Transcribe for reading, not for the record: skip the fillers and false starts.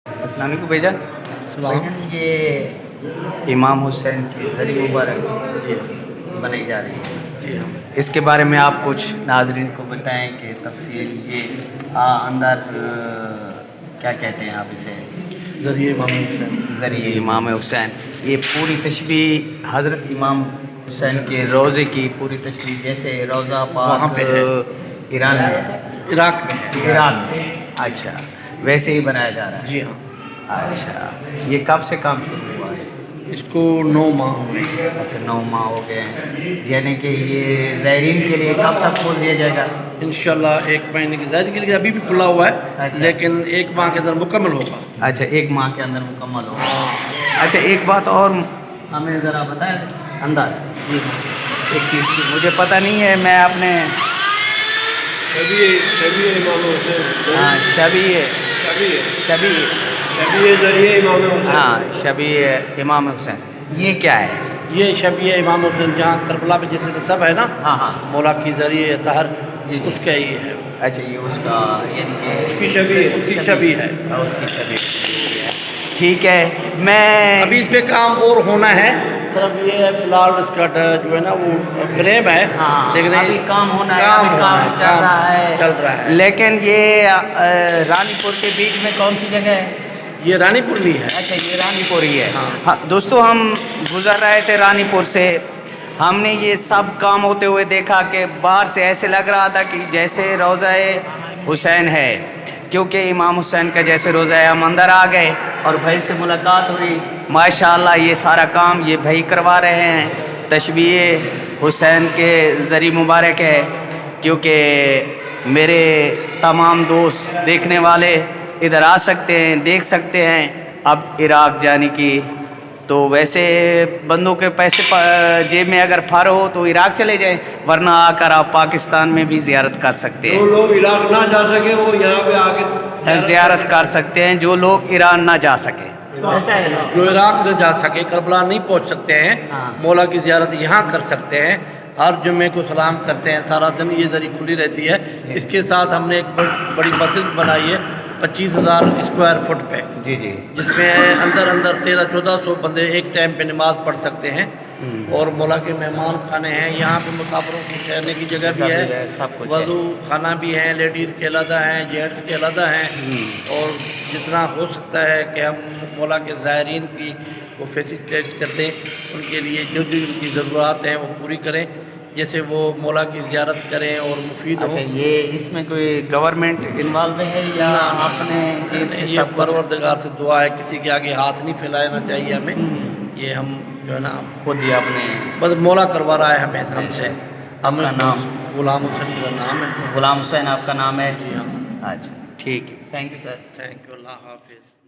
السلام علیکم بھائی جان. یہ امام حسین کی زری مبارک بنائی جا رہی ہے, اس کے بارے میں آپ کچھ ناظرین کو بتائیں کہ تفصیل یہ اندر کیا کہتے ہیں آپ اسے؟ ذریعہ امام حسین. ذریعہ امام حسین, یہ پوری تشبیہ حضرت امام حسین کے روضے کی پوری تشبیہ, جیسے روضہ پاک پہ ہے ایران میں, عراق میں. ایران میں, اچھا ویسے ہی بنایا جا رہا ہے. جی ہاں. اچھا, یہ کب سے کام شروع ہوا ہے؟ اس کو 9 ماہ ہوئے. اچھا 9 ماہ ہو گئے ہیں, یعنی کہ یہ زائرین کے لیے کب تک کھول دیا جائے گا؟ انشاءاللہ 1 مہینے کی زائرین کے لیے ابھی بھی کھلا ہوا ہے. اچھا. لیکن 1 ماہ کے اندر مکمل ہوگا. اچھا 1 ماہ کے اندر مکمل ہوگا. اچھا ایک بات اور ہمیں ذرا بتائیں انداز. ایک چیز کی مجھے پتہ نہیں ہے, میں اپنے شبیہ امام حسین. ہاں شبیہ ذریعہ امام حسین. ہاں شبیہ امام حسین, یہ کیا ہے؟ یہ شبیہ امام حسین جہاں کربلا میں جیسے نسب ہے نا, ہاں ہاں مولا کی ذریعہ طاہر, جی اس کا یہ ہے. اچھا یہ اس کا یعنی کہ اس کی شبیہ ہے. اس کی شبیہ ہے. ٹھیک ہے. میں ابھی اس پہ کام اور ہونا ہے, صرف یہ ہے فی الحال اس کا جو ہے نا وہ فریم ہے. ہاں لیکن ابھی کام ہونا ہے, کام ابھی کام چل رہا ہے. لیکن یہ رانی پور کے بیچ میں کون سی جگہ ہے؟ یہ رانی پور بھی ہے. اچھا یہ رانی پور ہی ہے. ہاں. ہاں دوستو, ہم گزر رہے تھے رانی پور سے, ہم نے یہ سب کام ہوتے ہوئے دیکھا کہ باہر سے ایسے لگ رہا تھا کہ جیسے روضہ حسین ہے, کیونکہ امام حسین کا جیسے روضہ ہے. ہم اندر آ گئے اور بھائی سے ملاقات ہوئی. ماشاءاللہ یہ سارا کام یہ بھائی کروا رہے ہیں. تشبیہ حسین کے ذری مبارک ہے, کیونکہ میرے تمام دوست دیکھنے والے ادھر آ سکتے ہیں, دیکھ سکتے ہیں. اب عراق جانے کی تو ویسے بندوں کے پیسے جیب میں اگر پھر ہو تو عراق چلے جائیں, ورنہ آ کر آپ پاکستان میں بھی زیارت کر سکتے ہیں. جو لوگ عراق نہ جا سکے وہ یہاں پہ آ کے زیارت کر سکتے ہیں, جو لوگ ایران نہ جا سکے. جو عراق نہ جا سکے, کربلا نہیں پہنچ سکتے ہیں, مولا کی زیارت یہاں کر سکتے ہیں. ہر جمعے کو سلام کرتے ہیں, سارا دن یہ ذریعہ کھلی رہتی ہے. اس کے ساتھ ہم نے ایک بڑی مسجد بنائی ہے 25,000 اسکوائر فٹ پہ, جی جی, جس میں اندر 1300-1400 بندے ایک ٹائم پہ نماز پڑھ سکتے ہیں. اور مولا کے مہمان خانے ہیں, یہاں پہ مسافروں کو ٹھہرنے کی جگہ بھی ہے, وضو خانہ بھی ہیں, لیڈیز کے علیحدہ ہیں, جینٹس کے علیحدہ ہیں. اور جتنا ہو سکتا ہے کہ ہم مولا کے زائرین کی وہ فیسیلیٹیٹ کرتے ہیں, ان کے لیے جو جو ان کی ضروریات ہیں وہ پوری کریں, جیسے وہ مولا کی زیارت کریں اور مفید ہوں. اچھا یہ اس میں کوئی گورنمنٹ انوالو ہے یا اپنے یہ پروردگار سے دعا ہے, کسی کے آگے ہاتھ نہیں پھیلانا چاہیے ہمیں. یہ ہم جو ہے نا خود ہی اپنے بس مولا کروا رہا ہے ہمیں, ہم سے. ہم نام غلام حسین کا نام ہے. غلام حسین آپ کا نام ہے؟ جی ہاں. اچھا ٹھیک ہے, thank you sir. Thank you, اللہ حافظ.